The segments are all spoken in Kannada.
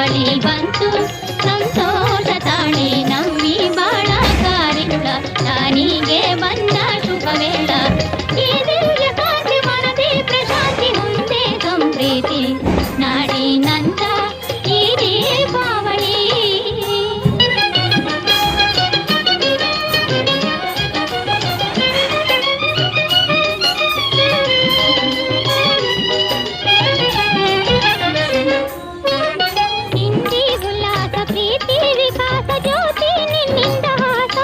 ದೀಪಾವಳಿ ಬಂತು ಸಂತೋಷ ತಾಳಿ ನಮ್ಮಿ ಬಾಳ ಕಾರಿರುಳ ತಾನಿಗೆ ಬಂದ ಶುಭ ವೇಳ ಈ ದಿವ್ಯ ಕಾಂತಿ ಮನದಿ ಪ್ರಶಾಂತಿ ಮುಂದೆ ಸಂಪ್ರೀತಿ ನಾಡಿನಂತ ಈ ದೀಪಾವಳಿ ಇಂದಿ ಉಲ್ಲಾಸ ಪ್ರೀತಿ ವಿಕಾಸ ಜ್ಯೋತಿ ನಿನ್ನಿಂದ ಹಾಸ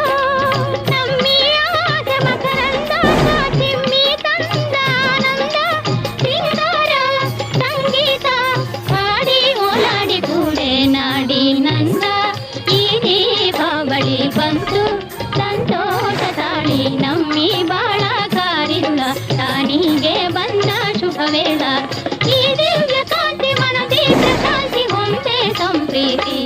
ನಮ್ಮಿ ಆಸ ಮಕರಂದ ಚಿಮ್ಮಿ ತಂದ ಆನಂದ ಸಿಂಗಾರ ಸಂಗೀತ ಹಾಡಿ ಓಲಾಡಿ ಕೂಡೆ ನಾಡಿನಂದ ಈ ದೀಪಾವಳಿ ಬಂತು ಸಂತೋಷ ತಾಳಿ ನಮ್ಮಿ ಬಾಳ ಕಾರಿರುಳ ತಾನಿಗೆ ಬಂದ ಶುಭ ವೇಳ ಈ ದಿವ್ಯ ಕಾಂತಿ ಮನದಿ ಪ್ರಶಾಂತಿ ಹೊಂದೆ ಸಂಪ್ರೀತಿ